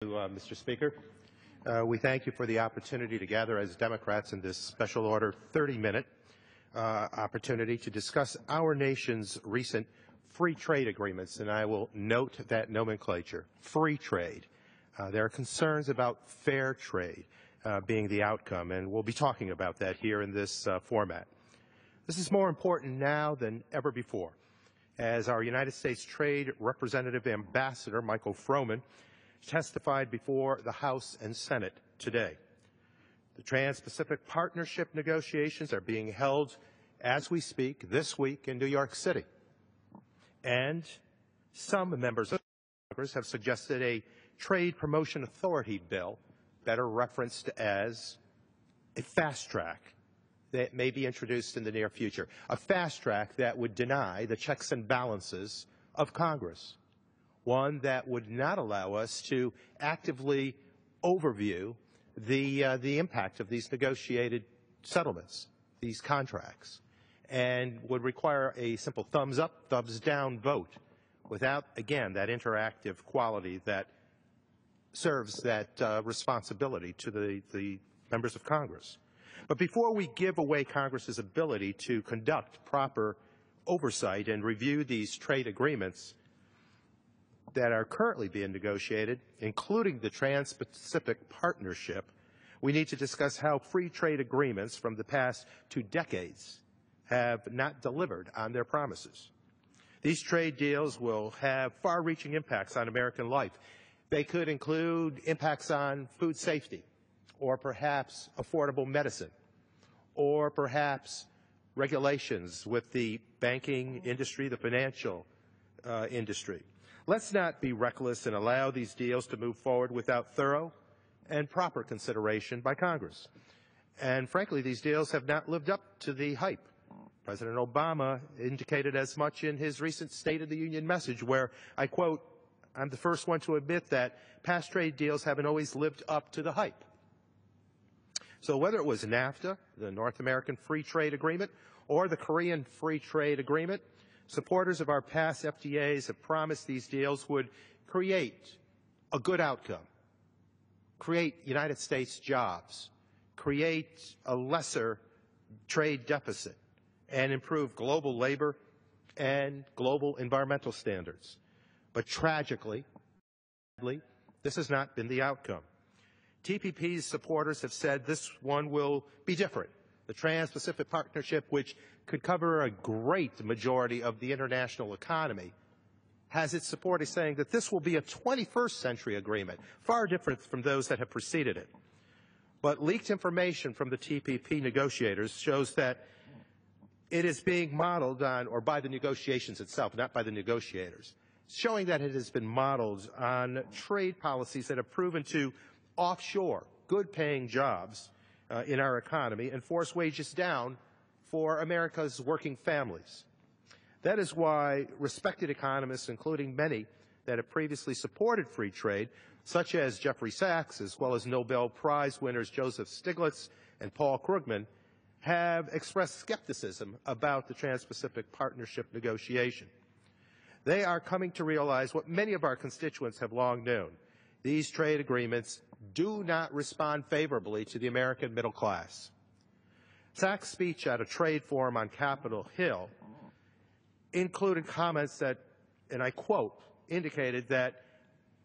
Mr. Speaker. We thank you for the opportunity to gather as Democrats in this special order 30-minute opportunity to discuss our nation's recent free trade agreements, and I will note that nomenclature, free trade. There are concerns about fair trade being the outcome, and we'll be talking about that here in this format. This is more important now than ever before, as our United States Trade Representative Ambassador Michael Froman testified before the House and Senate today. The Trans-Pacific Partnership negotiations are being held as we speak this week in New York City. And some members of Congress have suggested a Trade Promotion Authority bill, better referenced as a fast track, that may be introduced in the near future. A fast track that would deny the checks and balances of Congress. One that would not allow us to actively overview the impact of these negotiated settlements, these contracts, and would require a simple thumbs up, thumbs down vote without, again, that interactive quality that serves that responsibility to the members of Congress. But before we give away Congress's ability to conduct proper oversight and review these trade agreements that are currently being negotiated, including the Trans-Pacific Partnership, we need to discuss how free trade agreements from the past 2 decades have not delivered on their promises. These trade deals will have far-reaching impacts on American life. They could include impacts on food safety, or perhaps affordable medicine, or perhaps regulations with the banking industry, the financial industry. Let's not be reckless and allow these deals to move forward without thorough and proper consideration by Congress. And frankly, these deals have not lived up to the hype. President Obama indicated as much in his recent State of the Union message where, I quote, "I'm the first one to admit that past trade deals haven't always lived up to the hype." So whether it was NAFTA, the North American Free Trade Agreement, or the Korean Free Trade Agreement, supporters of our past FTAs have promised these deals would create a good outcome, create United States jobs, create a lesser trade deficit, and improve global labor and global environmental standards. But tragically, this has not been the outcome. TPP's supporters have said this one will be different. The Trans-Pacific Partnership, which could cover a great majority of the international economy, has its supporters saying that this will be a 21st century agreement, far different from those that have preceded it. But leaked information from the TPP negotiators shows that it is being modeled on, or by the negotiations itself, not by the negotiators, showing that it has been modeled on trade policies that have proven to offshore good-paying jobs in our economy and force wages down for America's working families. That is why respected economists, including many that have previously supported free trade, such as Jeffrey Sachs, as well as Nobel Prize winners Joseph Stiglitz and Paul Krugman, have expressed skepticism about the Trans-Pacific Partnership negotiation. They are coming to realize what many of our constituents have long known. These trade agreements do not respond favorably to the American middle class. Sachs' speech at a trade forum on Capitol Hill included comments that, and I quote, indicated that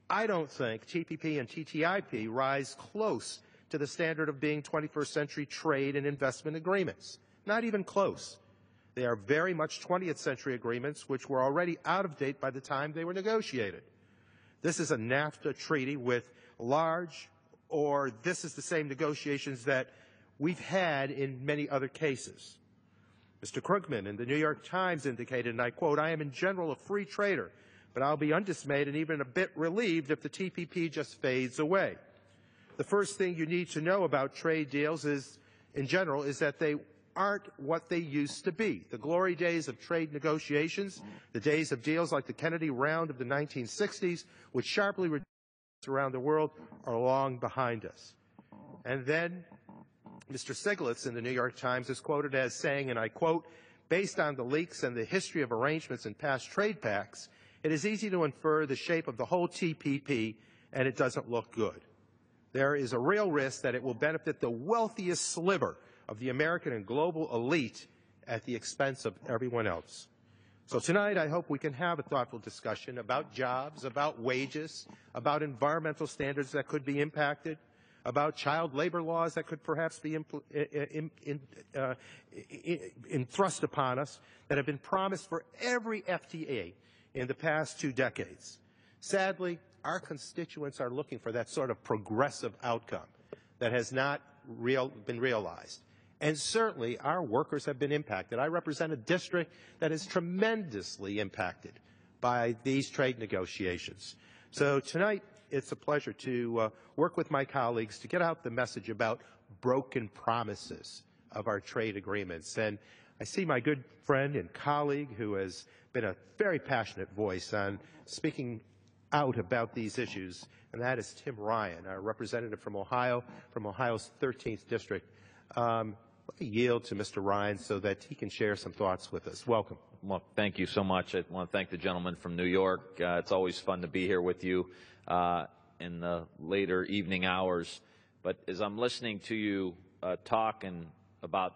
"I don't think TPP and TTIP rise close to the standard of being 21st century trade and investment agreements. Not even close. They are very much 20th century agreements which were already out of date by the time they were negotiated. This is a NAFTA treaty with large, or this is the same negotiations that we've had in many other cases." Mr. Krugman in the New York Times indicated, and I quote, "I am in general a free trader, but I'll be undismayed and even a bit relieved if the TPP just fades away. The first thing you need to know about trade deals is, in general, is that they aren't what they used to be. The glory days of trade negotiations, the days of deals like the Kennedy round of the 1960s, which sharply reduced around the world, are long behind us." And then Mr. Stiglitz in the New York Times is quoted as saying, and I quote, "Based on the leaks and the history of arrangements in past trade pacts, it is easy to infer the shape of the whole TPP and it doesn't look good. There is a real risk that it will benefit the wealthiest sliver of the American and global elite at the expense of everyone else. So tonight, I hope we can have a thoughtful discussion about jobs, about wages, about environmental standards that could be impacted, about child labor laws that could perhaps be thrust upon us, that have been promised for every FTA in the past 2 decades. Sadly, our constituents are looking for that sort of progressive outcome that has not been realized. And certainly, our workers have been impacted. I represent a district that is tremendously impacted by these trade negotiations. So tonight, it's a pleasure to work with my colleagues to get out the message about broken promises of our trade agreements. And I see my good friend and colleague who has been a very passionate voice on speaking out about these issues, and that is Tim Ryan, our representative from Ohio, from Ohio's 13th District. Let me yield to Mr. Ryan so that he can share some thoughts with us. Welcome. Well, thank you so much. I want to thank the gentleman from New York. It's always fun to be here with you in the later evening hours. But as I'm listening to you talk about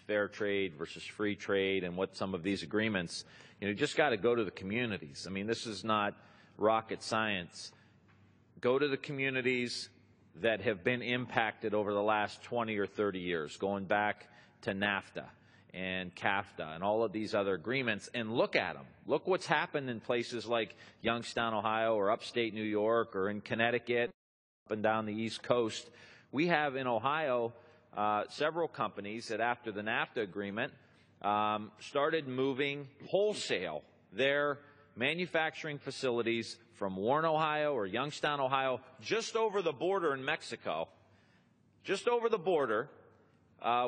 fair trade versus free trade and what some of these agreements, you just got to go to the communities. I mean, this is not rocket science. Go to the communities that have been impacted over the last 20 or 30 years, going back to NAFTA and CAFTA and all of these other agreements, and look at them. Look what's happened in places like Youngstown, Ohio, or upstate New York, or in Connecticut, up and down the East Coast. We have in Ohio several companies that after the NAFTA agreement started moving wholesale their manufacturing facilities from Warren, Ohio, or Youngstown, Ohio, just over the border in Mexico, just over the border,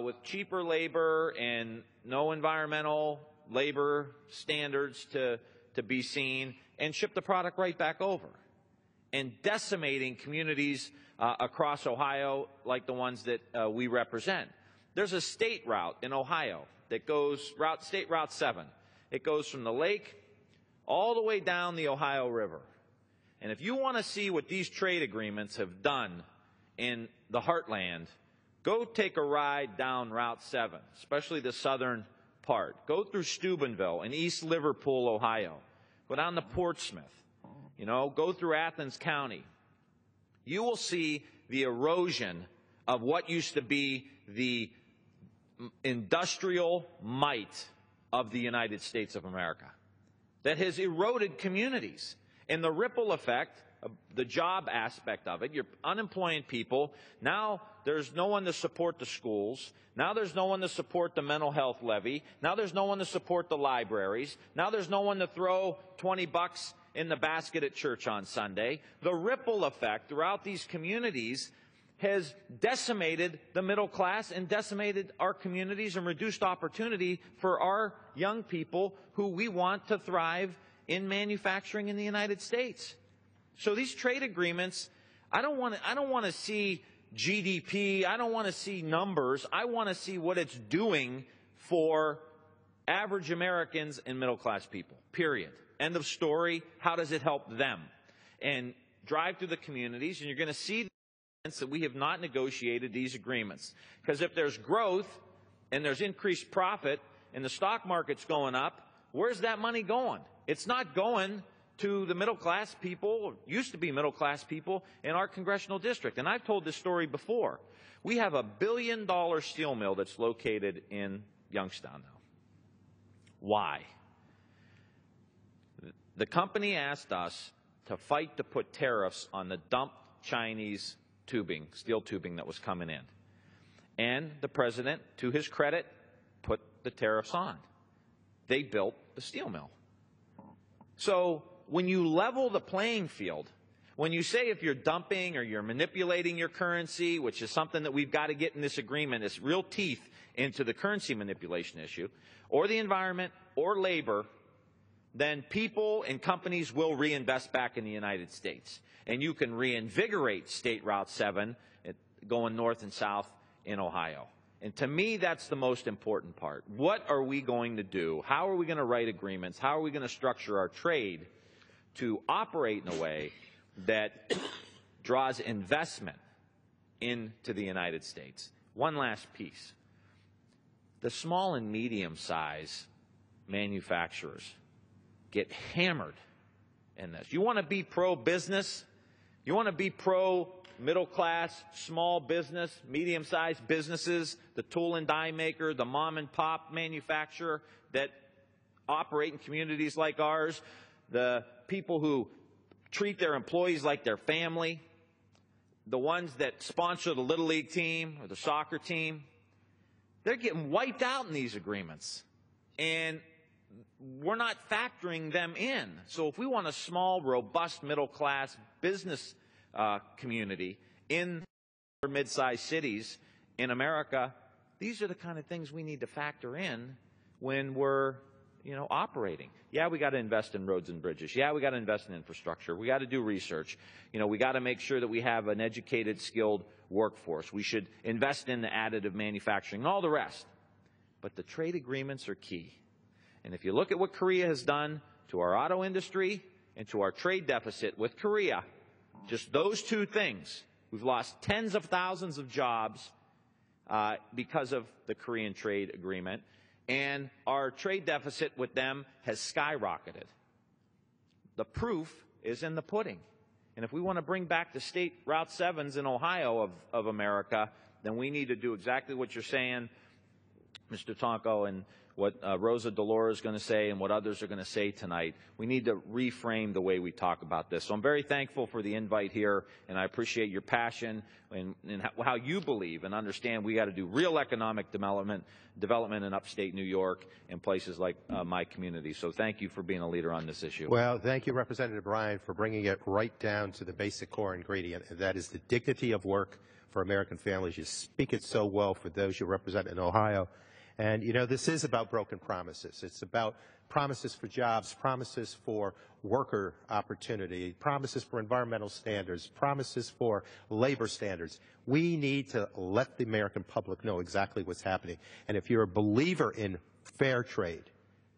with cheaper labor and no environmental labor standards to be seen, and ship the product right back over, and decimating communities across Ohio like the ones that we represent. There's a state route in Ohio that goes, State Route 7. It goes from the lake all the way down the Ohio River. And if you want to see what these trade agreements have done in the heartland, go take a ride down Route 7, especially the southern part. Go through Steubenville in East Liverpool, Ohio. Go down to Portsmouth. Go through Athens County. You will see the erosion of what used to be the industrial might of the United States of America that has eroded communities. And the ripple effect, the job aspect of it, you're unemployed people. Now there's no one to support the schools. Now there's no one to support the mental health levy. Now there's no one to support the libraries. Now there's no one to throw $20 in the basket at church on Sunday. The ripple effect throughout these communities has decimated the middle class and decimated our communities and reduced opportunity for our young people who we want to thrive in manufacturing in the United States. So these trade agreements, I don't want to see GDP. I don't want to see numbers. I want to see what it's doing for average Americans and middle-class people, period. End of story. How does it help them? And drive through the communities, and you're going to see that we have not negotiated these agreements. Because if there's growth and there's increased profit and the stock market's going up, where's that money going? It's not going to the middle-class people, or used to be middle-class people, in our congressional district. And I've told this story before. We have a $1 billion steel mill that's located in Youngstown now. Why? The company asked us to fight to put tariffs on the dumped Chinese tubing, steel tubing that was coming in. And the president, to his credit, put the tariffs on. They built the steel mill. So when you level the playing field, when you say if you're dumping or you're manipulating your currency, which is something that we've got to get in this agreement, is real teeth into the currency manipulation issue, or the environment, or labor, then people and companies will reinvest back in the United States. And you can reinvigorate State Route 7 going north and south in Ohio. And to me, that's the most important part. What are we going to do? How are we going to write agreements? How are we going to structure our trade to operate in a way that draws investment into the United States. One last piece. The small and medium-sized manufacturers get hammered in this. You want to be pro-business? You want to be pro-middle class, small business, medium-sized businesses, the tool and die maker, the mom-and-pop manufacturer that operate in communities like ours, the people who treat their employees like their family, the ones that sponsor the Little League team or the soccer team. They're getting wiped out in these agreements, and we're not factoring them in. So if we want a small, robust, middle-class business community in mid-sized cities in America, these are the kind of things we need to factor in when we're operating. Yeah, we got to invest in roads and bridges. Yeah, we got to invest in infrastructure. We got to do research. We got to make sure that we have an educated, skilled workforce. We should invest in the additive manufacturing and all the rest. But the trade agreements are key. And if you look at what Korea has done to our auto industry and to our trade deficit with Korea, just those two things, we've lost tens of thousands of jobs because of the Korean trade agreement. And our trade deficit with them has skyrocketed. The proof is in the pudding. And if we want to bring back the state Route 7s in Ohio of America, then we need to do exactly what you're saying, Mr. Tonko, and what Rosa DeLauro is going to say and what others are going to say tonight. We need to reframe the way we talk about this. So I'm very thankful for the invite here, and I appreciate your passion and how you believe and understand we got to do real economic development in upstate New York and places like my community. So thank you for being a leader on this issue. Well, thank you, Representative Bryan, for bringing it right down to the basic core ingredient, and that is the dignity of work for American families. You speak it so well for those you represent in Ohio. And, this is about broken promises. It's about promises for jobs, promises for worker opportunity, promises for environmental standards, promises for labor standards. We need to let the American public know exactly what's happening. And if you're a believer in fair trade,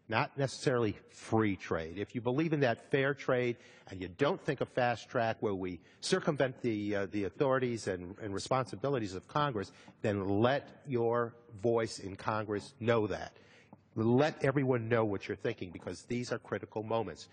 not necessarily free trade, if you believe in that fair trade and you don't think a fast track where we circumvent the authorities and responsibilities of Congress, then let your voice in Congress know that. Let everyone know what you're thinking, because these are critical moments.